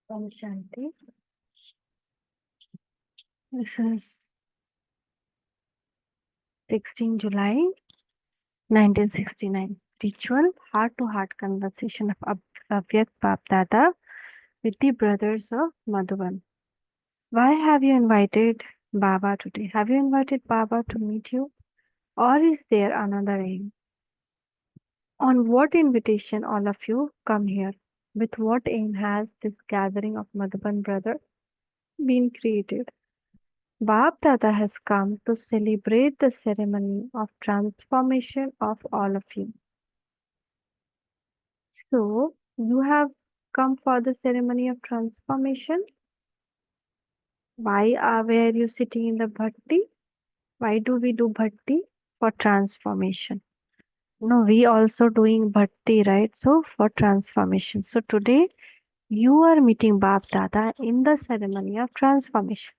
Om Shanti. This is 16 July 1969. Ritual Heart to Heart Conversation of Avyakt BapDada with the brothers of Madhuban. Why have you invited Baba today? Have you invited Baba to meet you? Or is there another aim? On what invitation all of you come here? With what aim has this gathering of Madhuban brothers been created? Bap Dada has come to celebrate the ceremony of transformation of all of you. So, you have come for the ceremony of transformation. Were you sitting in the bhakti? Why do we do bhakti? For transformation. No, we also doing bhakti, right? So, for transformation. So, today you are meeting Bap Dada in the ceremony of transformation.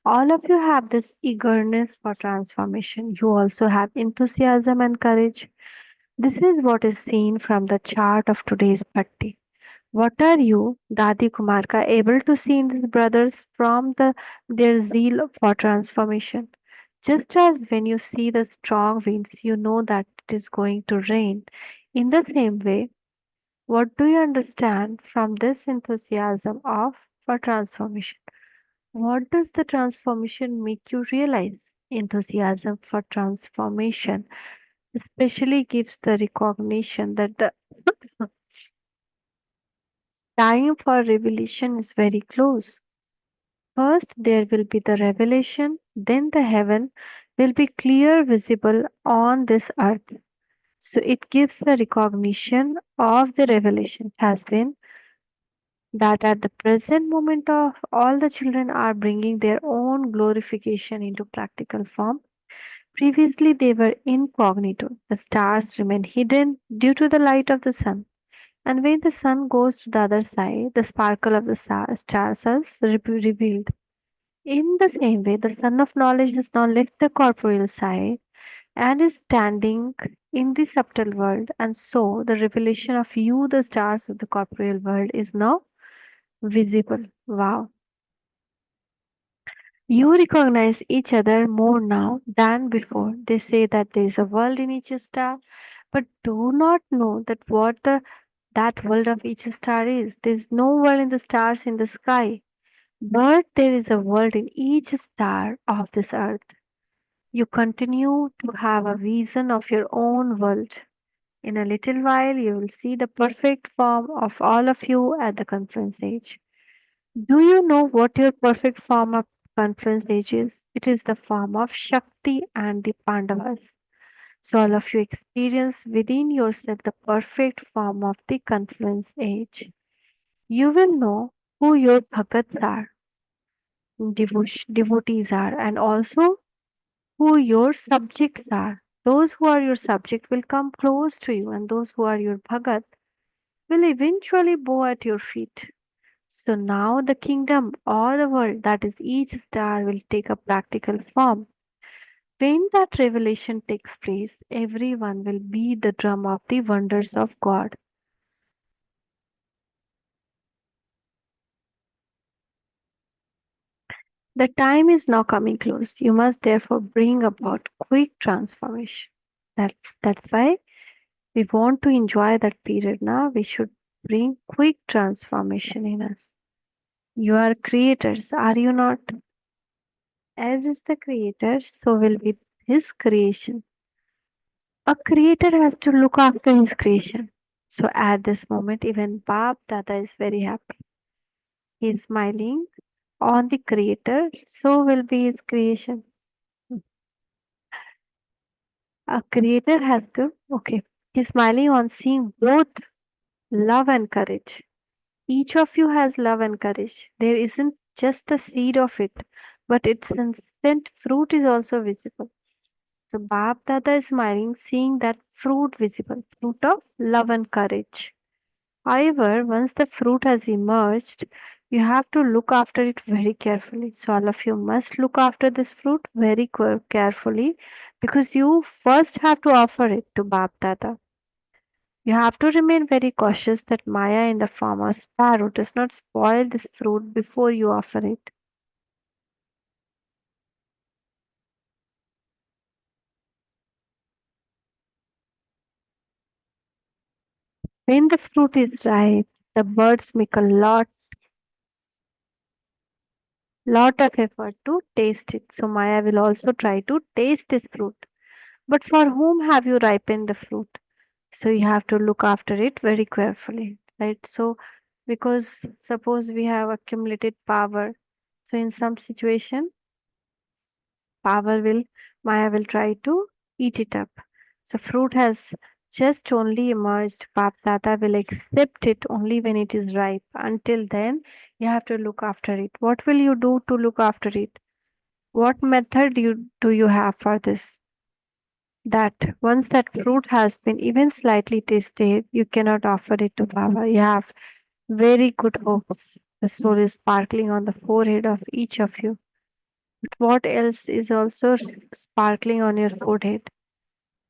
All of you have this eagerness for transformation. You also have enthusiasm and courage. This is what is seen from the chart of today's bhakti. What are you, Dadi Kumarka, able to see in these brothers from their zeal for transformation? Just as when you see the strong winds, you know that it is going to rain. In the same way, what do you understand from this enthusiasm of for transformation? What does the transformation make you realize? Enthusiasm for transformation especially gives the recognition that the time for revelation is very close. First, there will be the revelation, then the heaven will be clear visible on this earth. So it gives the recognition of the revelation has been that at the present moment of all the children are bringing their own glorification into practical form. Previously they were incognito. The stars remain hidden due to the light of the sun. And when the sun goes to the other side, the sparkle of the stars is revealed. In the same way, the Son of Knowledge has now left the corporeal side and is standing in the subtle world, and so the revelation of you, the stars of the corporeal world, is now visible. Wow. You recognize each other more now than before. They say that there is a world in each star, but do not know that world of each star is. There is no world in the stars in the sky, but there is a world in each star of this earth. You continue to have a vision of your own world. In a little while, you will see the perfect form of all of you at the conference age. Do you know what your perfect form of conference age is? It is the form of Shakti and the Pandavas. So, all of you experience within yourself the perfect form of the confluence age. You will know who your bhagats are, devotees are, and also who your subjects are. Those who are your subject will come close to you, and those who are your bhagat will eventually bow at your feet. So now the kingdom or the world, that is each star, will take a practical form. When that revelation takes place, everyone will beat the drum of the wonders of God. The time is now coming close. You must therefore bring about quick transformation. That, that's why we want to enjoy that period now. We should bring quick transformation in us. You are creators, are you not? As is the creator, so will be his creation. A creator has to look after his creation. So at this moment, even Bap Dada is very happy. He is smiling on the creator, so will be his creation. A creator has to, okay, he's smiling on seeing both love and courage. Each of you has love and courage. There isn't just the seed of it, but its instant fruit is also visible. So Bap Dada is smiling, seeing that fruit visible, fruit of love and courage. However, once the fruit has emerged, you have to look after it very carefully. So all of you must look after this fruit very carefully because you first have to offer it to Bap Dada. You have to remain very cautious that Maya in the form of sparrow does not spoil this fruit before you offer it. When the fruit is ripe, the birds make a lot of effort to taste it. So Maya will also try to taste this fruit. But for whom have you ripened the fruit? So you have to look after it very carefully, right? So because suppose we have accumulated power, so in some situation, power will Maya will try to eat it up. So fruit has just only emerged. BapDada will accept it only when it is ripe. Until then, you have to look after it. What will you do to look after it? What method do you have for this? That once that fruit has been even slightly tasted, you cannot offer it to Baba. You have very good hopes. The soul is sparkling on the forehead of each of you. But what else is also sparkling on your forehead?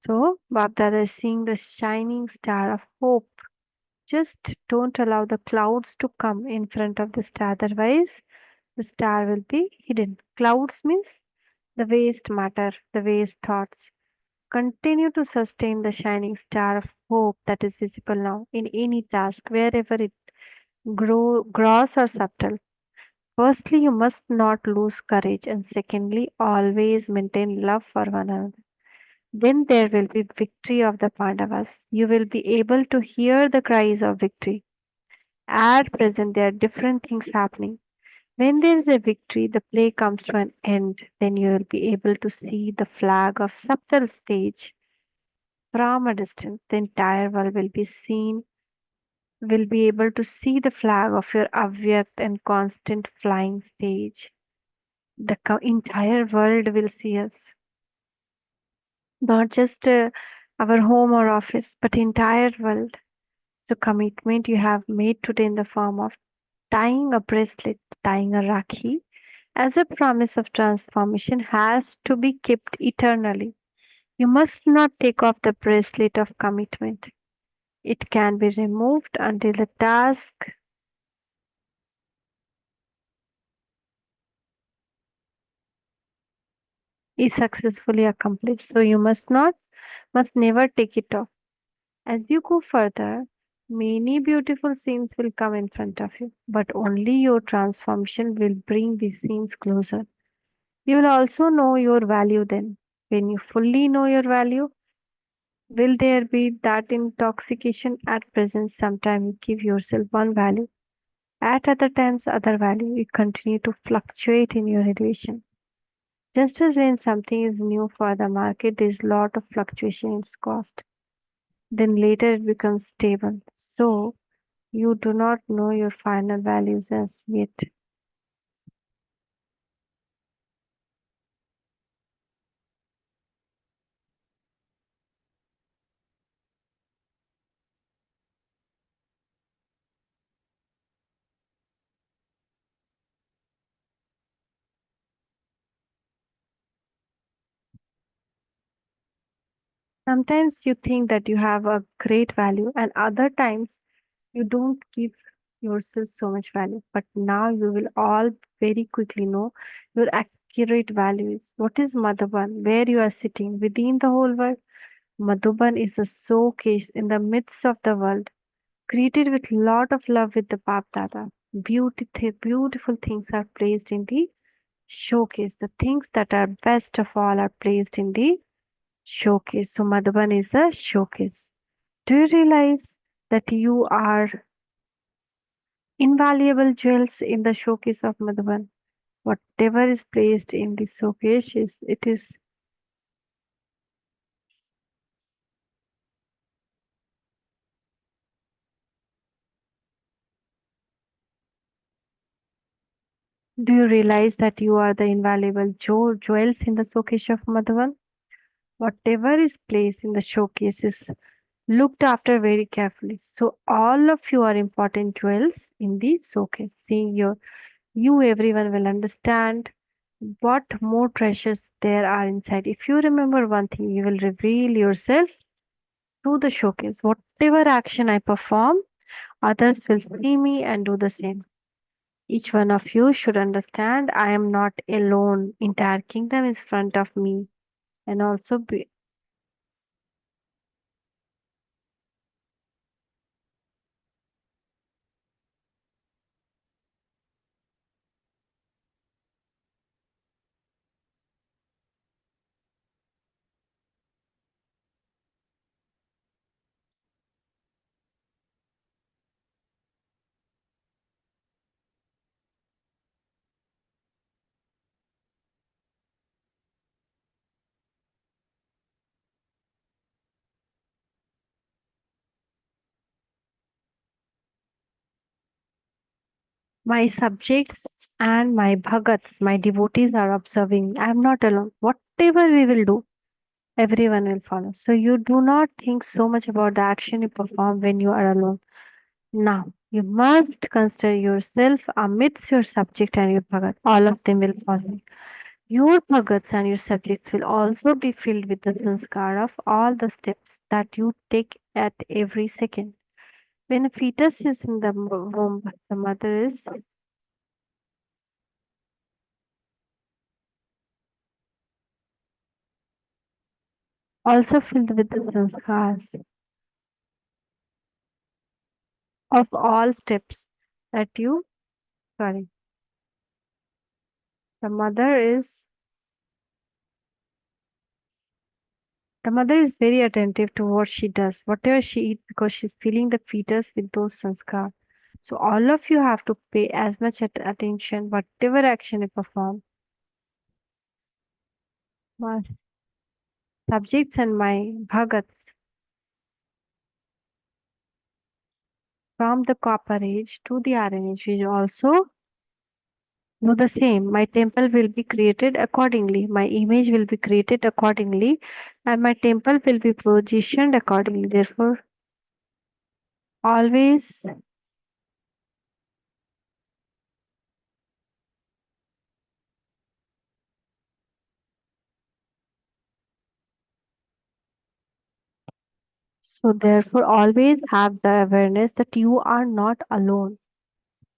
So, Bapdada is seeing the shining star of hope. Just don't allow the clouds to come in front of the star, otherwise, the star will be hidden. Clouds means the waste matter, the waste thoughts. Continue to sustain the shining star of hope that is visible now in any task, wherever it gross or subtle. Firstly, you must not lose courage, and secondly, always maintain love for one another. Then there will be victory of the Pandavas. You will be able to hear the cries of victory. At present, there are different things happening. When there is a victory, the play comes to an end. Then you will be able to see the flag of subtle stage from a distance. The entire world will be able to see the flag of your Avyakt and constant flying stage. The entire world will see us, not just our home or office, but entire world. So commitment you have made today in the form of tying a bracelet, tying a rakhi, as a promise of transformation has to be kept eternally. You must not take off the bracelet of commitment. It can be removed until the task is successfully accomplished. So you must never take it off. As you go further, many beautiful scenes will come in front of you, but only your transformation will bring these scenes closer. You will also know your value then. When you fully know your value, will there be that intoxication at present? Sometimes you give yourself one value, at other times other value. You continue to fluctuate in your elevation. Just as when something is new for the market, there is lot of fluctuation in its cost. Then later it becomes stable. So you do not know your final values as yet. Sometimes you think that you have a great value, and other times you don't give yourself so much value. But now you will all very quickly know your accurate values. What is Madhuban? Where you are sitting within the whole world. Madhuban is a showcase in the midst of the world, created with lot of love with the BapDada. Beautiful things are placed in the showcase. The things that are best of all are placed in the showcase. So Madhuban is a showcase. Do you realize that you are invaluable jewels in the showcase of Madhuban? Whatever is placed in the showcase is it is. Do you realize that you are the invaluable jewels in the showcase of Madhuban? Whatever is placed in the showcase is looked after very carefully. So all of you are important jewels in the showcase. Seeing you everyone will understand what more treasures there are inside. If you remember one thing, you will reveal yourself do the showcase. Whatever action I perform, others will see me and do the same. Each one of you should understand I am not alone. Entire kingdom is front of me and also be, my subjects and my bhagats, my devotees are observing. I am not alone. Whatever we will do, everyone will follow. So you do not think so much about the action you perform when you are alone. Now, you must consider yourself amidst your subject and your bhagat. All of them will follow. Your bhagats and your subjects will also be filled with the sanskar of all the steps that you take at every second. When a fetus is in the womb, the mother is also filled with the sanskars of all steps that you, sorry, the mother is the mother is very attentive to what she does, whatever she eats, because she's filling the fetus with those sanskar. So all of you have to pay as much attention, whatever action you perform. My subjects and my bhagats from the copper age to the iron age will also do the same. My temple will be created accordingly. My image will be created accordingly, and my temple will be positioned accordingly. Therefore, always. So, therefore, always have the awareness that you are not alone.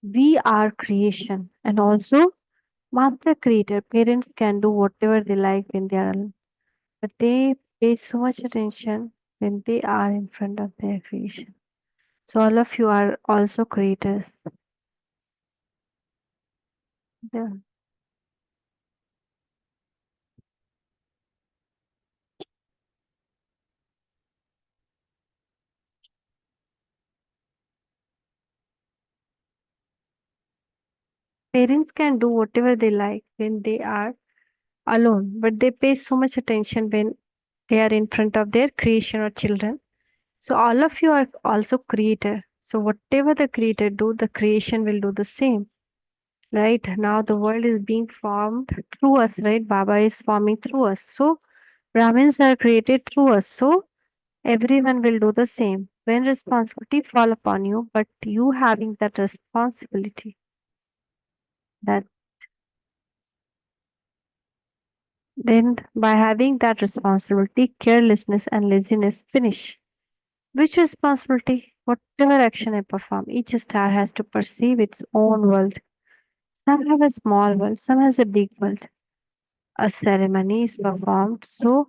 We are creation, and also master creator. Parents can do whatever they like when they are alone, but they pay so much attention when they are in front of their creation. So, all of you are also creators. The parents can do whatever they like when they are alone, but they pay so much attention when they are in front of their creation or children. So all of you are also creator. So whatever the creator do, the creation will do the same. Right now, the world is being formed through us. Right, Baba is forming through us. So Brahmins are created through us. So everyone will do the same. When responsibility fall upon you, but you having that responsibility, that then by having that responsibility, carelessness and laziness finish. Which responsibility? Whatever action I perform, each star has to perceive its own world. Some have a small world, some has a big world. A ceremony is performed so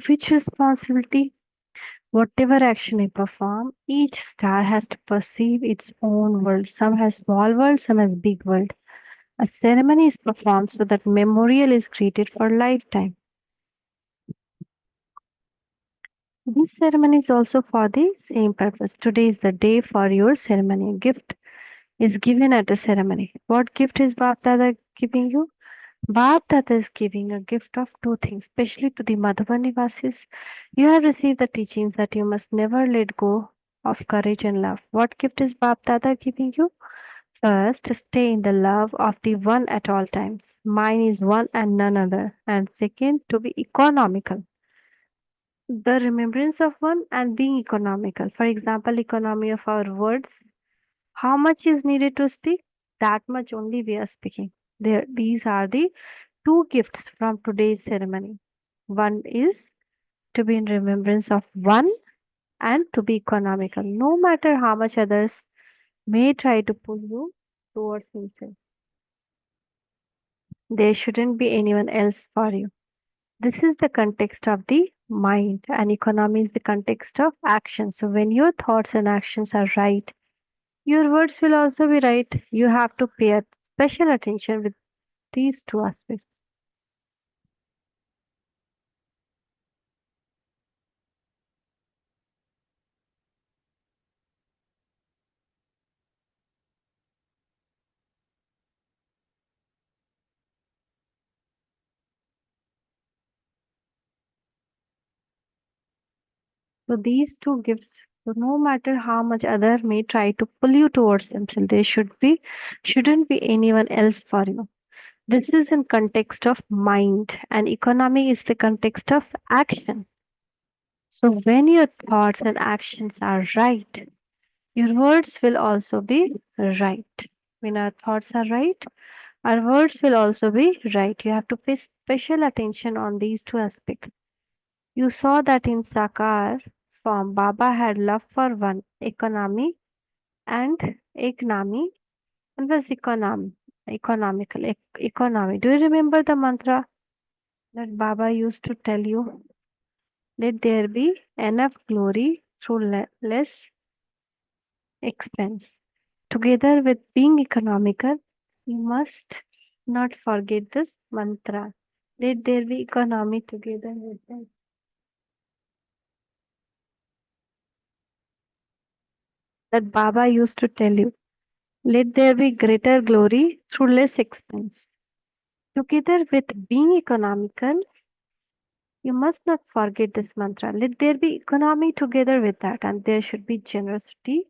which responsibility? Whatever action I perform, each star has to perceive its own world. Some has small world, some has big world. A ceremony is performed so that memorial is created for lifetime. This ceremony is also for the same purpose. Today is the day for your ceremony. A gift is given at a ceremony. What gift is BapDada giving you? BapDada is giving a gift of two things, especially to the Madhuban Nivasis. You have received the teachings that you must never let go of courage and love. What gift is BapDada giving you? First, stay in the love of the one at all times. Mine is one and none other. And second, to be economical. The remembrance of one and being economical. For example, economy of our words. How much is needed to speak? That much only we are speaking. These are the two gifts from today's ceremony. One is to be in remembrance of one and to be economical, no matter how much others may try to pull you towards himself. There shouldn't be anyone else for you. This is the context of the mind, and economy is the context of action. So, when your thoughts and actions are right, your words will also be right. You have to pay special attention with these two aspects. So these two gifts, so no matter how much other may try to pull you towards themselves, there shouldn't be anyone else for you. This is in context of mind, and economy is the context of action. So when your thoughts and actions are right, your words will also be right. When our thoughts are right, our words will also be right. You have to pay special attention on these two aspects. You saw that in Sakar form, Baba had love for one, economy and economy, and was economical, economy. Do you remember the mantra that Baba used to tell you? Let there be enough glory through less expense. Together with being economical, you must not forget this mantra. Let there be economy together with them. That Baba used to tell you. Let there be greater glory through less expense. Together with being economical, you must not forget this mantra. Let there be economy together with that, and there should be generosity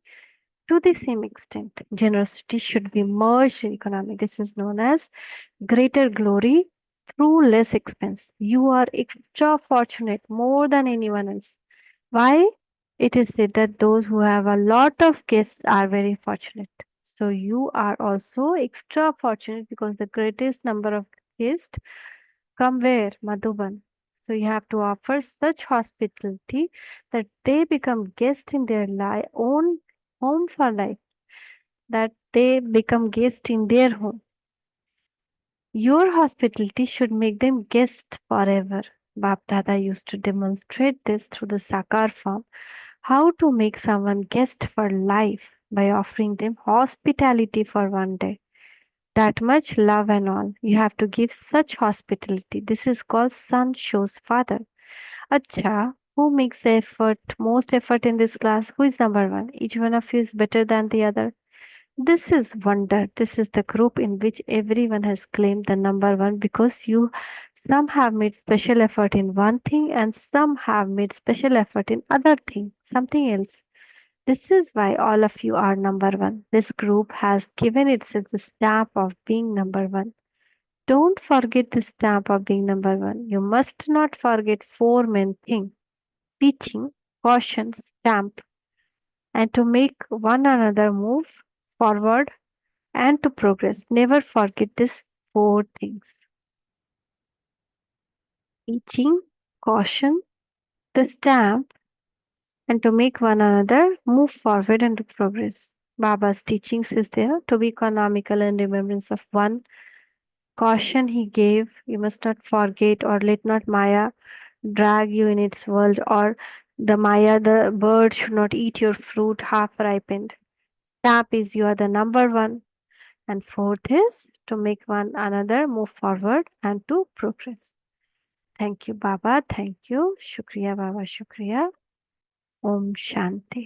to the same extent. Generosity should be merged in economy. This is known as greater glory through less expense. You are extra fortunate more than anyone else. Why? It is said that those who have a lot of guests are very fortunate. So you are also extra fortunate because the greatest number of guests come where? Madhuban. So you have to offer such hospitality that they become guests in their own home for life, that they become guests in their home. Your hospitality should make them guests forever. BapDada used to demonstrate this through the Sakar form. How to make someone guest for life by offering them hospitality for one day. That much love and all. You have to give such hospitality. This is called son shows father. Acha, who makes the most effort in this class? Who is number one? Each one of you is better than the other. This is wonder. This is the group in which everyone has claimed the number one because some have made special effort in one thing and some have made special effort in other thing, something else. This is why all of you are number one. This group has given itself the stamp of being number one. Don't forget the stamp of being number one. You must not forget four main things: teaching, caution, stamp, and to make one another move forward and to progress. Never forget these four things: teaching, caution, the stamp, and to make one another move forward and to progress. Baba's teachings is there to be economical in remembrance of one. Caution he gave, you must not forget or let not Maya drag you in its world, or the Maya, the bird should not eat your fruit half ripened. Stamp is you are the number one. And fourth is to make one another move forward and to progress. Thank you, Baba. Thank you. Shukriya, Baba. Shukriya. Om Shanti.